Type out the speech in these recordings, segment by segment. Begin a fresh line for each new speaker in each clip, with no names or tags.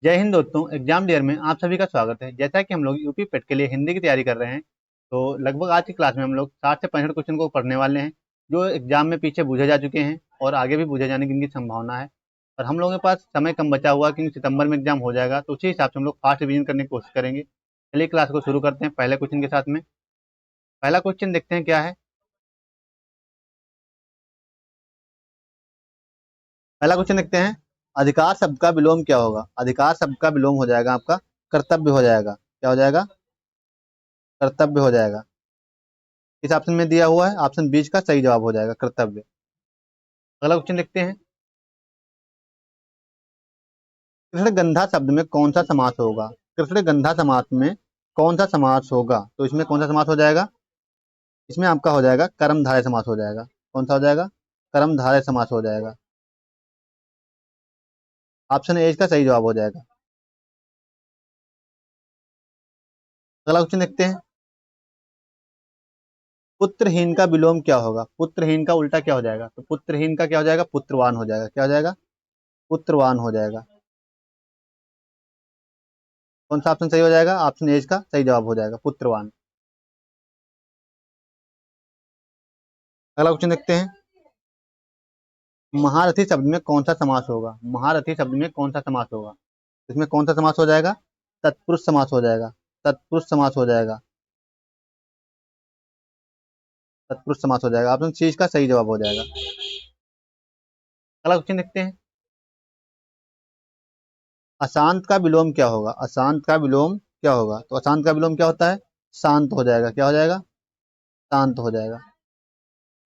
जय हिंद दोस्तों। Exam dear में आप सभी का स्वागत है। जैसा कि हम लोग यूपी पेट के लिए हिंदी की तैयारी कर रहे हैं, तो लगभग आज की क्लास में हम लोग 60 से 65 क्वेश्चन को पढ़ने वाले हैं, जो एग्जाम में पीछे पूछे जा चुके हैं और आगे भी पूछे जाने की इनकी संभावना है। और हम लोगों के पास समय कम बचा हुआ, क्योंकि सितंबर में एग्जाम हो जाएगा, तो उसी हिसाब से हम लोग फास्ट रिवीजन करने की कोशिश करेंगे। चलिए क्लास को शुरू करते हैं पहले क्वेश्चन के साथ में। पहला क्वेश्चन देखते हैं क्या है। पहला क्वेश्चन देखते हैं, अधिकार शब्द का विलोम क्या होगा। अधिकार शब्द का विलोम हो जाएगा आपका कर्तव्य हो जाएगा। क्या हो जाएगा? कर्तव्य हो जाएगा। इस ऑप्शन में दिया हुआ है, ऑप्शन बीच का सही जवाब हो जाएगा कर्तव्य। अगला क्वेश्चन देखते हैं, कृष्णगंधा शब्द में कौन सा समास होगा। कृष्णगंधा समास में कौन सा समास होगा, तो इसमें कौन सा समास हो जाएगा? इसमें आपका हो जाएगा कर्मधारय समास हो जाएगा। कौन सा हो जाएगा? कर्मधारय समास हो जाएगा। ऑप्शन ए इसका सही जवाब हो जाएगा। अगला क्वेश्चन देखते हैं, पुत्रहीन का विलोम क्या होगा। पुत्रहीन का उल्टा क्या हो जाएगा, तो पुत्रहीन का क्या हो जाएगा? पुत्रवान हो जाएगा। क्या हो जाएगा? पुत्रवान हो जाएगा। कौन सा ऑप्शन सही हो जाएगा? ऑप्शन ए इसका सही जवाब हो जाएगा, पुत्रवान। अगला क्वेश्चन देखते हैं, महारथी शब्द में कौन सा समास होगा। महारथी शब्द में कौन सा समास होगा, इसमें कौन सा समास हो जाएगा? तत्पुरुष समास हो जाएगा। तत्पुरुष समास हो जाएगा। तत्पुरुष समास हो जाएगा। ऑप्शन सी इसका सही जवाब हो जाएगा। अगला क्वेश्चन देखते हैं, अशांत का विलोम क्या होगा। अशांत का विलोम क्या होगा, तो अशांत का विलोम क्या होता है? शांत हो जाएगा। क्या हो जाएगा? शांत हो जाएगा।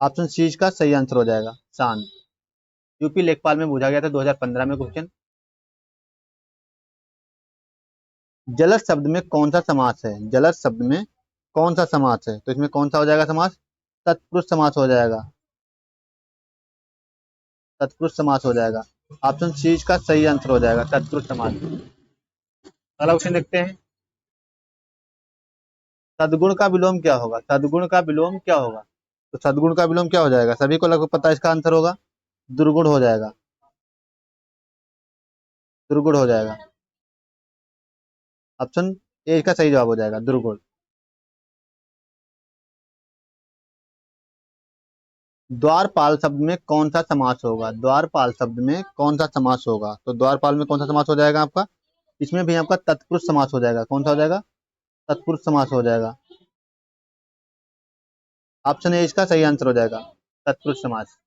ऑप्शन सी इसका सही आंसर हो जाएगा, शांत। यूपी लेखपाल में पूछा गया था 2015 में क्वेश्चन। जलस शब्द में कौन सा समास है। जलस शब्द में कौन सा समास है, तो इसमें कौन सा हो जाएगा समास? तत्पुरुष समास हो जाएगा। तत्पुरुष समास हो जाएगा। ऑप्शन सी का सही आंसर हो जाएगा, तत्पुरुष समास। अगला क्वेश्चन देखते हैं, सदगुण का विलोम क्या होगा। सदगुण का विलोम क्या होगा, तो सदगुण का विलोम क्या हो जाएगा? सभी को लगभग पता है इसका आंसर होगा, दुर्गुण हो जाएगा। दुर्गुण हो जाएगा। ऑप्शन ए का सही जवाब हो जाएगा, दुर्गुण। द्वारपाल शब्द में कौन सा समास होगा। द्वारपाल शब्द में कौन सा समास होगा, तो द्वारपाल में कौन सा समास हो जाएगा आपका? इसमें भी आपका तत्पुरुष समास हो जाएगा। कौन सा हो जाएगा? तत्पुरुष समास हो जाएगा। ऑप्शन ए इसका सही आंसर हो जाएगा, तत्पुरुष समास।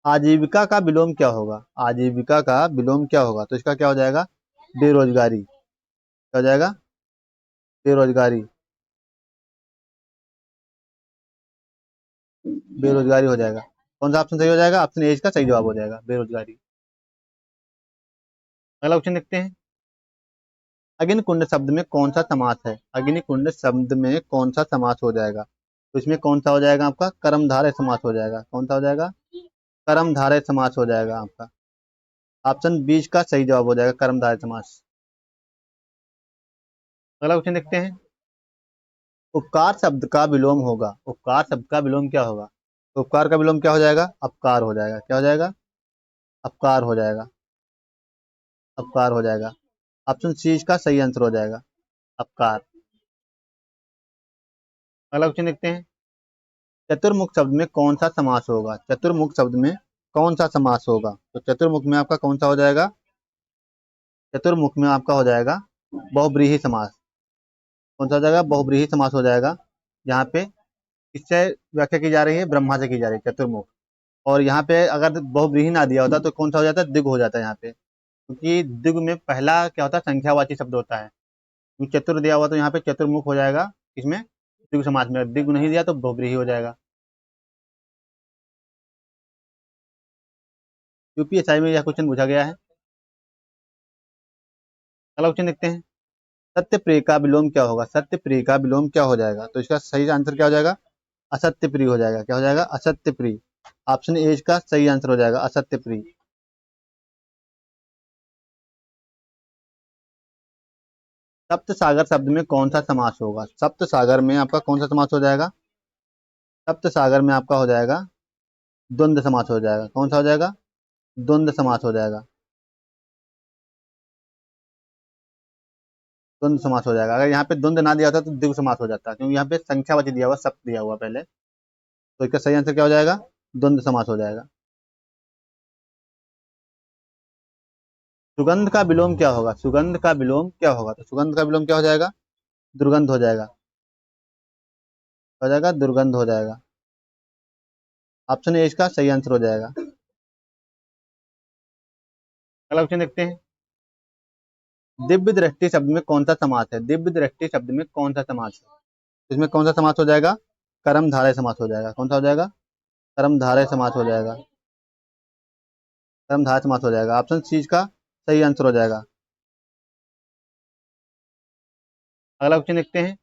आजीविका का विलोम क्या होगा। आजीविका का विलोम क्या होगा, तो इसका क्या हो जाएगा? बेरोजगारी। क्या हो जाएगा? बेरोजगारी। बेरोजगारी हो जाएगा। कौन सा ऑप्शन सही हो जाएगा? ऑप्शन ए इसका सही जवाब हो जाएगा, बेरोजगारी। अगला क्वेश्चन देखते हैं, अग्निकुंड शब्द में कौन सा समास है। अग्निकुंड शब्द में कौन सा समास हो जाएगा, तो इसमें कौन सा हो जाएगा आपका? कर्मधारय समास हो जाएगा। कौन सा हो जाएगा? कर्मधारय समास हो जाएगा आपका। ऑप्शन बी का सही जवाब हो जाएगा, कर्मधारय समास। अगला क्वेश्चन देखते हैं, उपकार शब्द का विलोम होगा। उपकार शब्द का विलोम क्या होगा, तो उपकार का विलोम क्या हो जाएगा? अपकार हो जाएगा। क्या हो जाएगा? अपकार हो जाएगा। अपकार हो जाएगा। ऑप्शन सी का सही आंसर हो जाएगा, अपकार। अगला क्वेश्चन देखते हैं, चतुर्मुख शब्द में कौन सा समास होगा। चतुर्मुख शब्द में कौन सा समास होगा, तो चतुर्मुख में आपका कौन सा हो जाएगा? चतुर्मुख में आपका हो जाएगा बहुब्रीहि समास। कौन सा हो जाएगा? बहुब्रीहि समास हो जाएगा। यहाँ पे किससे व्याख्या की जा रही है? ब्रह्मा से की जा रही है, चतुर्मुख। और यहाँ पे अगर बहुब्रीहि ना दिया होता तो कौन सा हो जाता? दिग हो जाता है यहाँ पे, क्योंकि दिग में पहला क्या होता है? संख्यावाची शब्द होता है। क्योंकि चतुर दिया हुआ तो यहाँ पे चतुर्मुख हो जाएगा। इसमें द्विगु समास में दिग नहीं दिया तो बहुब्रीहि हो जाएगा। यूपीएसआई में यह क्वेश्चन पूछा गया है। अगला क्वेश्चन देखते हैं, सत्य प्रिय का विलोम क्या होगा। सत्य प्रिय का विलोम क्या हो जाएगा, तो इसका सही आंसर क्या हो जाएगा? असत्य प्रिय हो जाएगा। क्या हो जाएगा? असत्य प्रिय। ऑप्शन ए का सही आंसर हो जाएगा, असत्य प्रिय। सप्त सागर शब्द में कौन सा समास होगा। सप्त सागर में आपका कौन सा समास हो जाएगा? सप्त सागर में आपका हो जाएगा द्वंद्व समास हो जाएगा। कौन सा हो जाएगा? द्वंद्व समास हो जाएगा। द्वंद्व समास हो जाएगा। अगर यहाँ पे द्वंद्व ना दिया होता तो द्विगु समास हो जाता, क्योंकि यहाँ पे संख्यावाची दिया हुआ, शब्द दिया हुआ पहले। तो इसका सही आंसर क्या हो जाएगा? द्वंद्व समास हो जाएगा। सुगंध का विलोम क्या होगा? सुगंध का विलोम क्या होगा? तो सुगंध का विलोम क्या हो जाएगा? दुर्गंध हो जाएगा। हो जाएगा, दुर्गंध हो जाएगा। ऑप्शन ए इसका सही आंसर हो जाएगा। अगला क्वेश्चन देखते हैं। दिव्य दृष्टि शब्द में कौन सा समास है? दिव्य दृष्टि शब्द में कौन सा समास है? इसमें कौन सा समास हो जाएगा? कर्मधारय समास हो जाएगा। कौन सा हो जाएगा? कर्मधारय समास हो जाएगा। कर्मधारय समास हो जाएगा। ऑप्शन सी का सही आंसर हो जाएगा। अगला क्वेश्चन देखते हैं।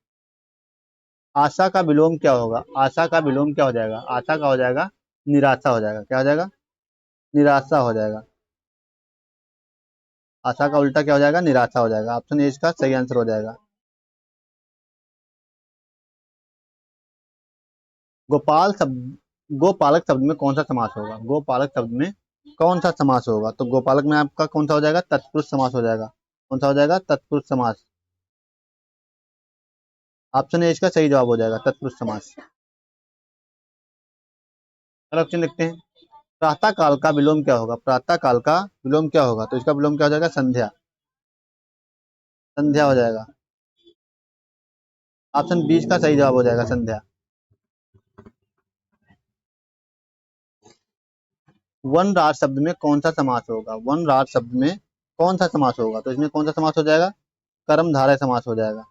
आशा का विलोम क्या होगा? आशा का विलोम क्या हो जाएगा? आशा का हो जाएगा निराशा हो जाएगा। क्या हो जाएगा? निराशा हो जाएगा। आशा का उल्टा क्या हो जाएगा? निराशा हो जाएगा। ऑप्शन ए इसका सही आंसर हो जाएगा। गोपाल शब्द गोपालक शब्द में कौन सा समास होगा? गोपालक शब्द में कौन सा समास होगा? तो गोपालक में आपका कौन सा हो जाएगा? तत्पुरुष समास हो जाएगा। कौन सा हो जाएगा? तत्पुरुष समास। ऑप्शन ए इसका सही जवाब हो जाएगा, तत्पुरुष समास। अगला ऑप्शन देखते हैं। प्रातः काल का विलोम क्या होगा? प्रातः काल का विलोम क्या होगा? तो इसका विलोम क्या हो जाएगा? संध्या। संध्या हो जाएगा। ऑप्शन बी का सही जवाब हो जाएगा, संध्या। वन रात शब्द में कौन सा समास होगा? वन रात शब्द में कौन सा समास होगा? तो इसमें कौन सा समास हो जाएगा? कर्मधारय समास हो जाएगा।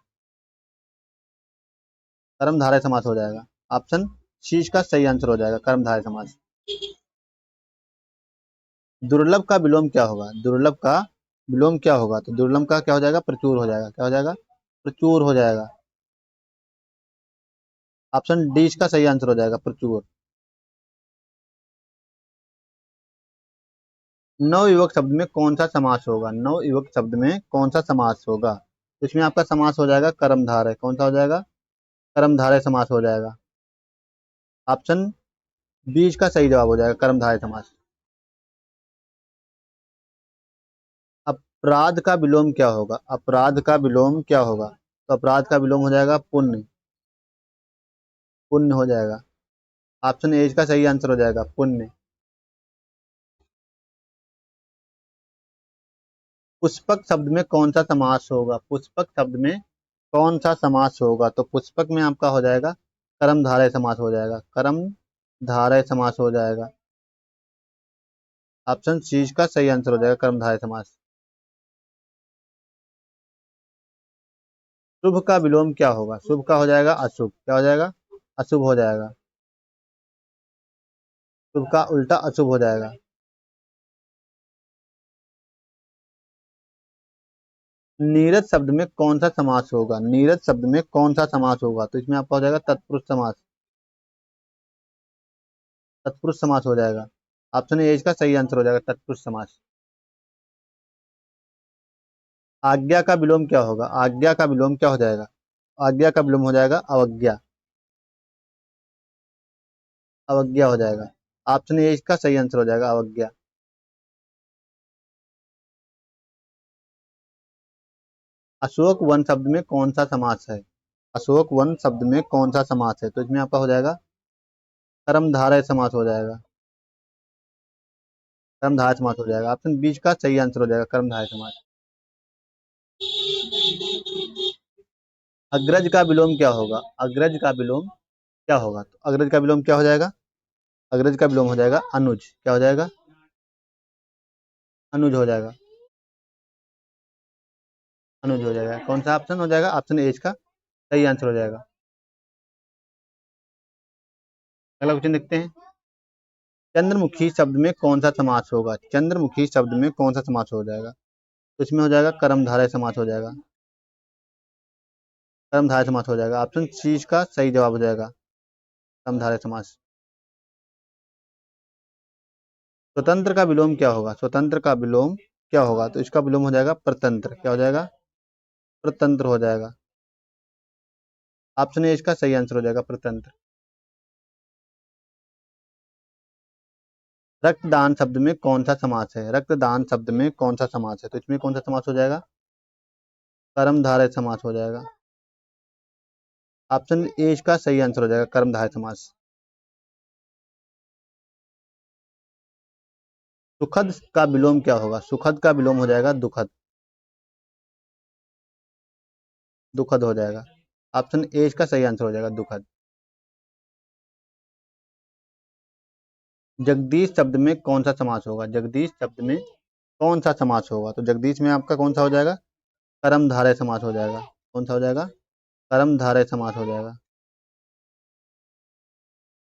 कर्मधारय समास हो जाएगा। ऑप्शन सी का सही आंसर हो जाएगा, कर्मधारय समास। दुर्लभ का विलोम क्या होगा? दुर्लभ का विलोम क्या होगा? तो दुर्लभ का क्या हो जाएगा? प्रचुर हो जाएगा। क्या हो जाएगा? प्रचुर हो जाएगा। ऑप्शन डी इसका सही आंसर हो जाएगा, प्रचुर। नवयुवक शब्द में कौन सा समास होगा? नवयुवक शब्द में कौन सा समास होगा? तो इसमें आपका समास हो जाएगा कर्मधारय। कौन सा हो जाएगा? कर्मधारय समास हो जाएगा। ऑप्शन बी इसका सही जवाब हो जाएगा, कर्मधारय समास। अपराध का विलोम क्या होगा? अपराध का विलोम क्या होगा? तो अपराध का विलोम हो जाएगा पुण्य। पुण्य हो जाएगा। ऑप्शन ए का सही आंसर हो जाएगा, पुण्य। पुष्पक शब्द में कौन सा समास होगा? पुष्पक शब्द में कौन सा समास होगा? तो पुष्पक में आपका हो जाएगा कर्मधारय समास हो जाएगा। कर्मधारय समास हो जाएगा। ऑप्शन सी का सही आंसर हो जाएगा, कर्मधारय समास। शुभ का विलोम क्या होगा? शुभ का हो जाएगा अशुभ। क्या हो जाएगा? अशुभ हो जाएगा। शुभ का उल्टा अशुभ हो जाएगा। नीरज शब्द में कौन सा समास होगा? नीरज शब्द में कौन सा समास होगा? तो इसमें आपका हो जाएगा तत्पुरुष समास। तत्पुरुष समास हो जाएगा। ऑप्शन ए इसका सही आंसर हो जाएगा, तत्पुरुष समास। आज्ञा का विलोम क्या होगा? आज्ञा का विलोम क्या हो जाएगा? आज्ञा का विलोम हो जाएगा अवज्ञा। अवज्ञा हो जाएगा। ऑप्शन ए इसका सही आंसर हो जाएगा, अवज्ञा। अशोक वन शब्द में कौन सा समास है? अशोक वन शब्द में कौन सा समास है? तो इसमें आपका हो जाएगा कर्मधारय समास हो जाएगा। कर्मधारय समास हो जाएगा। ऑप्शन बीच का सही आंसर हो जाएगा, कर्मधारय समास। अग्रज का विलोम क्या होगा? अग्रज का विलोम क्या होगा? तो अग्रज का विलोम क्या हो जाएगा? अग्रज का विलोम हो जाएगा अनुज। क्या हो जाएगा? अनुज हो जाएगा। अनुज हो जाएगा। कौन सा ऑप्शन हो जाएगा? ऑप्शन ए का सही आंसर हो जाएगा। अगला क्वेश्चन देखते हैं। चंद्रमुखी शब्द में कौन सा समास होगा? चंद्रमुखी शब्द में कौन सा समास हो जाएगा? तो इसमें हो जाएगा कर्मधारय समास हो जाएगा। कर्मधारय समास हो जाएगा। ऑप्शन सी का सही जवाब हो जाएगा, कर्मधारय समास। स्वतंत्र का विलोम क्या होगा? स्वतंत्र का विलोम क्या होगा? तो इसका विलोम हो जाएगा प्रतंत्र। क्या हो जाएगा? प्रतंत्र हो जाएगा। ऑप्शन ए इसका सही आंसर हो जाएगा, प्रतंत्र। रक्तदान शब्द में कौन सा समास है? रक्तदान शब्द में कौन सा समास है? तो इसमें कौन सा समास हो जाएगा? कर्मधारय समास हो जाएगा। ऑप्शन ए इसका सही आंसर हो जाएगा, कर्मधारय समास। सुखद का विलोम क्या होगा? सुखद का विलोम हो जाएगा दुखद। दुखद हो जाएगा। ऑप्शन ए इसका सही आंसर हो जाएगा, दुखद। जगदीश शब्द में कौन सा समास होगा? जगदीश शब्द में कौन सा समास होगा? तो जगदीश में आपका कौन सा हो जाएगा? कर्मधारय समास हो जाएगा। कौन सा हो जाएगा? कर्मधारय समास हो जाएगा।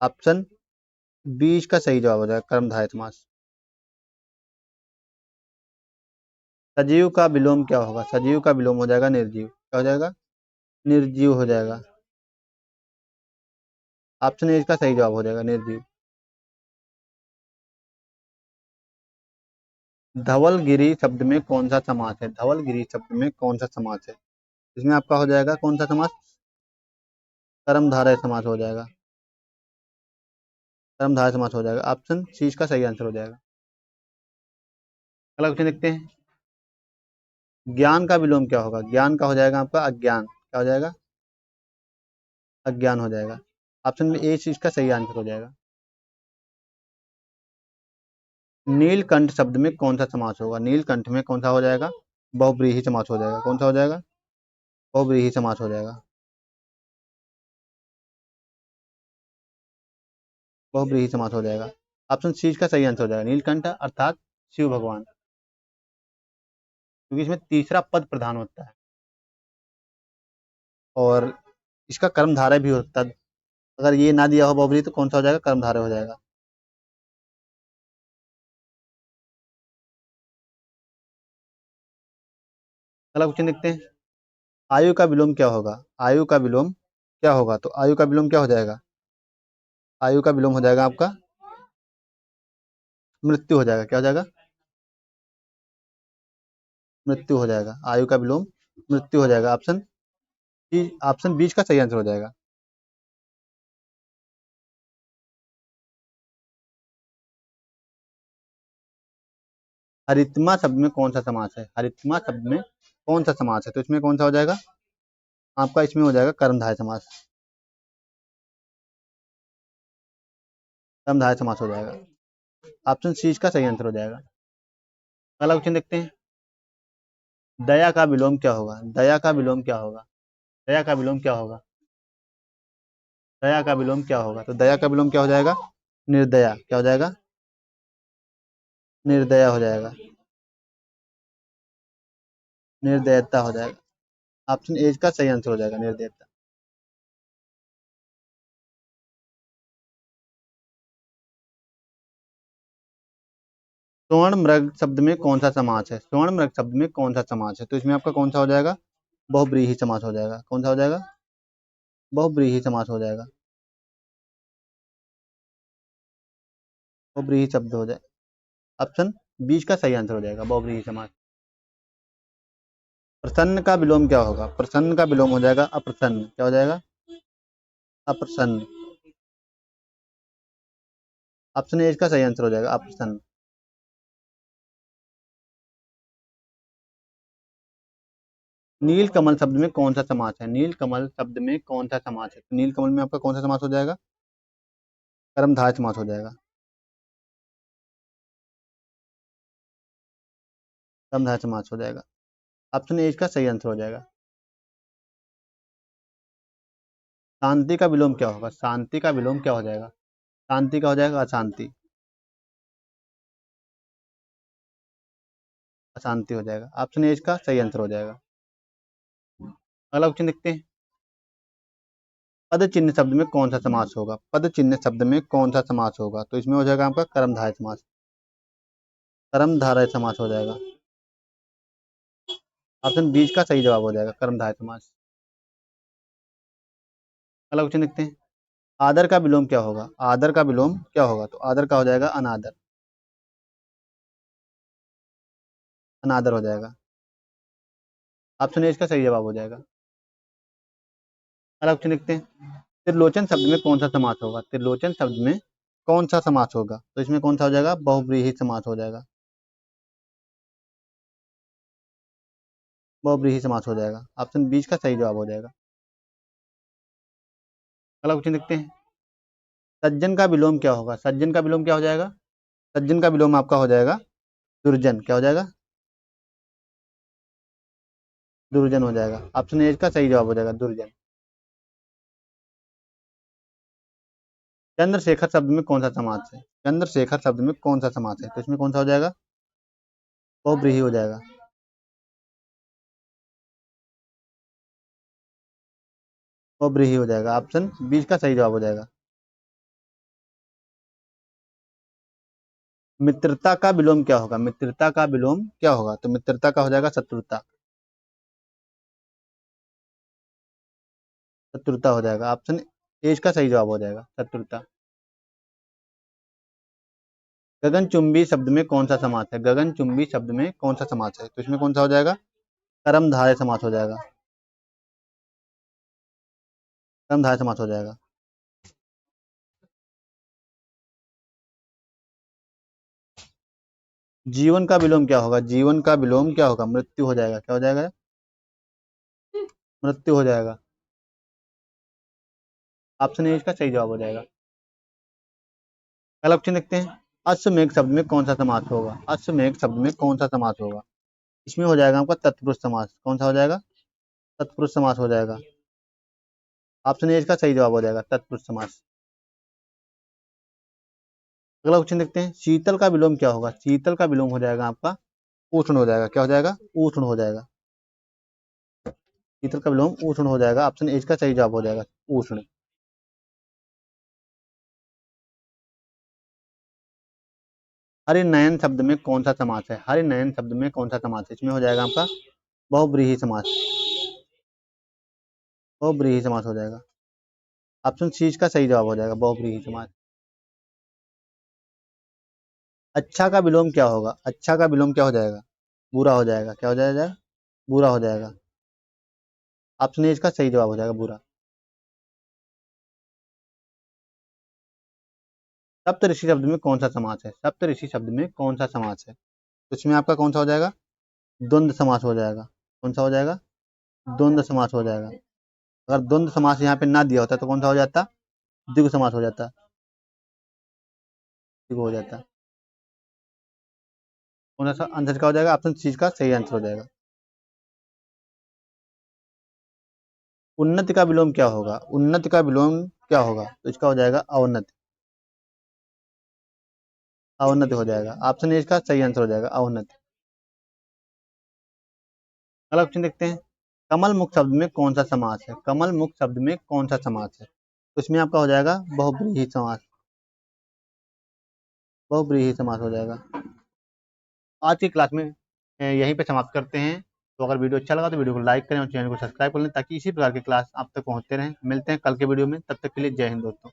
ऑप्शन बी इसका सही जवाब हो जाएगा, कर्मधारय समास। सजीव का विलोम क्या होगा? सजीव का विलोम हो जाएगा निर्जीव। क्या हो जाएगा? निर्जीव हो जाएगा। ऑप्शन ए इसका सही जवाब हो जाएगा, निर्जीव। धवलगिरी शब्द में कौन सा समास है? धवलगिरी शब्द में कौन सा समास है? इसमें आपका हो जाएगा कौन सा समास? कर्मधारय समास हो जाएगा। कर्मधारय समास हो जाएगा। ऑप्शन सी इसका सही आंसर हो जाएगा। अगला क्वेश्चन देखते हैं। ज्ञान का विलोम क्या होगा? ज्ञान का हो जाएगा आपका अज्ञान। क्या हो जाएगा? अज्ञान हो जाएगा। ऑप्शन में ए इसका सही आंसर हो जाएगा। नीलकंठ शब्द में कौन सा समास होगा? नीलकंठ में कौन सा हो जाएगा? बहुव्रीहि समास हो जाएगा। कौन सा हो जाएगा? बहुव्रीहि समास हो जाएगा। बहुव्रीहि समास हो जाएगा। ऑप्शन सी का सही आंसर हो जाएगा, नीलकंठ अर्थात शिव भगवान, क्योंकि इसमें तीसरा पद प्रधान होता है और इसका कर्मधारय भी होता है। अगर ये ना दिया हो बहुव्रीहि तो कौन सा हो जाएगा? कर्मधारय हो जाएगा। अगला क्वेश्चन देखते हैं। आयु का विलोम क्या होगा? आयु का विलोम क्या होगा? तो आयु का विलोम क्या हो जाएगा? आयु का विलोम हो जाएगा आपका मृत्यु हो जाएगा। क्या हो जाएगा? मृत्यु हो जाएगा। आयु का विलोम मृत्यु हो जाएगा। ऑप्शन सी, ऑप्शन बीच का सही आंसर हो जाएगा। हरितमा शब्द में कौन सा समास है? हरितमा शब्द में कौन सा समास है? तो इसमें कौन सा हो जाएगा? आपका इसमें हो जाएगा कर्मधारय समास। कर्मधारय समास हो जाएगा। ऑप्शन सी इसका सही आंसर हो जाएगा। अगला क्वेश्चन देखते हैं। दया का विलोम क्या होगा? दया का विलोम क्या होगा? दया का विलोम क्या होगा? दया का विलोम क्या होगा? तो दया का विलोम क्या हो जाएगा? निर्दया। क्या हो जाएगा? निर्दया हो जाएगा। निर्दयता हो जाएगा। ऑप्शन ए का सही आंसर हो जाएगा, निर्दयता। स्वर्ण मृग शब्द में कौन सा समास है? स्वर्ण मृग शब्द में कौन सा समास है? तो इसमें आपका कौन सा हो जाएगा? बहुव्रीहि समास हो जाएगा। कौन सा हो जाएगा? बहुव्रीहि समास हो जाएगा। बहुव्रीहि शब्द हो जाए। ऑप्शन बीच का सही आंसर हो जाएगा, बहुव्रीहि समास। प्रसन्न का विलोम क्या होगा? प्रसन्न का विलोम हो जाएगा अप्रसन्न। क्या हो जाएगा? अप्रसन्न। ऑप्शन ए इसका सही आंसर हो जाएगा, अप्रसन्न। नील कमल शब्द में कौन सा समास है? नील कमल शब्द में कौन सा समास है? तो नील कमल में आपका कौन सा समास हो जाएगा? कर्मधारय समास हो जाएगा। कर्मधारय समास हो जाएगा। ऑप्शन ए इसका सही आंसर हो जाएगा। शांति का विलोम क्या होगा? शांति का विलोम क्या हो जाएगा? शांति का हो जाएगा अशांति। अशांति हो जाएगा। ऑप्शन ए इसका सही आंसर हो जाएगा। अगला क्वेश्चन देखते हैं। पद चिन्ह शब्द में कौन सा समास होगा? पद चिन्ह शब्द में कौन सा समास होगा? तो इसमें हो जाएगा आपका कर्मधारय समास। कर्मधारय समास हो जाएगा। ऑप्शन बीच का सही जवाब हो जाएगा, कर्मधारय समास। अगला क्वेश्चन देखते हैं। आदर का विलोम क्या होगा? आदर का विलोम क्या होगा? तो आदर का हो जाएगा अनादर। अनादर हो जाएगा। ऑप्शन ए इसका सही जवाब हो जाएगा। अगला क्वेश्चन देखते हैं। त्रिलोचन शब्द में कौन सा समास होगा? त्रिलोचन शब्द में कौन सा समास होगा? तो इसमें कौन सा हो जाएगा? बहुव्रीहि समास हो जाएगा। बहुव्रीहि समास हो जाएगा। ऑप्शन 20 का सही जवाब हो जाएगा। अगला क्वेश्चन देखते हैं। सज्जन का विलोम क्या होगा? सज्जन का विलोम क्या हो जाएगा? सज्जन का विलोम आपका हो जाएगा दुर्जन। क्या हो जाएगा? दुर्जन हो जाएगा। ऑप्शन ए का सही जवाब हो जाएगा दुर्जन। चंद्रशेखर शब्द में कौन सा समास है? चंद्रशेखर शब्द में कौन सा समास है? तो इसमें कौन सा हो जाएगा? बहुव्रीहि हो जाएगा। बहुव्रीहि हो जाएगा। ऑप्शन 20 का सही जवाब हो जाएगा। मित्रता का विलोम क्या होगा? मित्रता का विलोम क्या होगा? तो मित्रता का हो जाएगा शत्रुता। शत्रुता हो जाएगा। ऑप्शन ए का सही जवाब हो जाएगा शत्रुता। गगनचुंबी शब्द में कौन सा समास है? गगनचुंबी शब्द में कौन सा समास है? तो इसमें कौन सा हो जाएगा? कर्मधारय समास हो जाएगा। कर्मधारय समास हो जाएगा। जीवन का विलोम क्या होगा? जीवन का विलोम क्या होगा? मृत्यु हो जाएगा। क्या हो जाएगा? मृत्यु हो जाएगा। ऑप्शन ए इसका सही जवाब हो जाएगा। अगला ऑप्शन देखते हैं। अश्वमेघ शब्द में कौन सा समास होगा? अश्वमेघ शब्द में कौन सा समास होगा? इसमें हो जाएगा आपका तत्पुरुष समास। कौन सा हो जाएगा? तत्पुरुष समास हो जाएगा। ऑप्शन ए इसका सही जवाब हो जाएगा तत्पुरुष समास। अगला क्वेश्चन देखते हैं। शीतल का विलोम क्या होगा? शीतल का विलोम हो जाएगा आपका उष्ण हो जाएगा। क्या हो जाएगा? उष्ण हो जाएगा। शीतल का विलोम उष्ण हो जाएगा। ऑप्शन ए का सही जवाब हो जाएगा उष्ण। हरिनयन शब्द में कौन सा समास है? हरिनयन शब्द में कौन सा समास है? इसमें हो जाएगा आपका बहुव्रीहि समास। बहुव्रीहि समास हो जाएगा। ऑप्शन सी का सही जवाब हो जाएगा बहुव्रीहि समास। अच्छा का विलोम क्या होगा? अच्छा का विलोम क्या हो जाएगा? बुरा हो जाएगा। क्या हो जाएगा? बुरा हो जाएगा। ऑप्शन ए इसका सही जवाब हो जाएगा बुरा। सप्तऋषि शब्द में कौन सा समास है? सप्तऋषि शब्द में कौन सा समास है? तो इसमें आपका कौन सा हो जाएगा? द्वंद्व समास हो जाएगा। कौन सा हो जाएगा? द्वंद्व समास हो जाएगा। अगर द्वंद्व समास यहाँ पे ना दिया होता तो कौन सा हो जाता? द्विगु समास हो जाता। द्विगु हो जाता। कौन सा आंसर का हो जाएगा? ऑप्शन सी का सही आंसर हो जाएगा। उन्नति का विलोम क्या होगा? उन्नति का विलोम क्या होगा? तो इसका हो जाएगा अवनति। अवनति हो जाएगा। ऑप्शन ए इसका सही आंसर हो जाएगा अवनति। अगला ऑप्शन देखते हैं। कमल मुख शब्द में कौन सा समास है? कमल मुख शब्द में कौन सा समास है? तो इसमें आपका हो जाएगा बहुव्रीहि समास। बहुव्रीहि समास हो जाएगा। आज की क्लास में यहीं पे समाप्त करते हैं। तो अगर वीडियो अच्छा लगा तो वीडियो को लाइक करें और चैनल को सब्सक्राइब कर लें ताकि इसी प्रकार की क्लास आप तक पहुंचते रहें। मिलते हैं कल के वीडियो में। तब तक के लिए जय हिंद दोस्तों।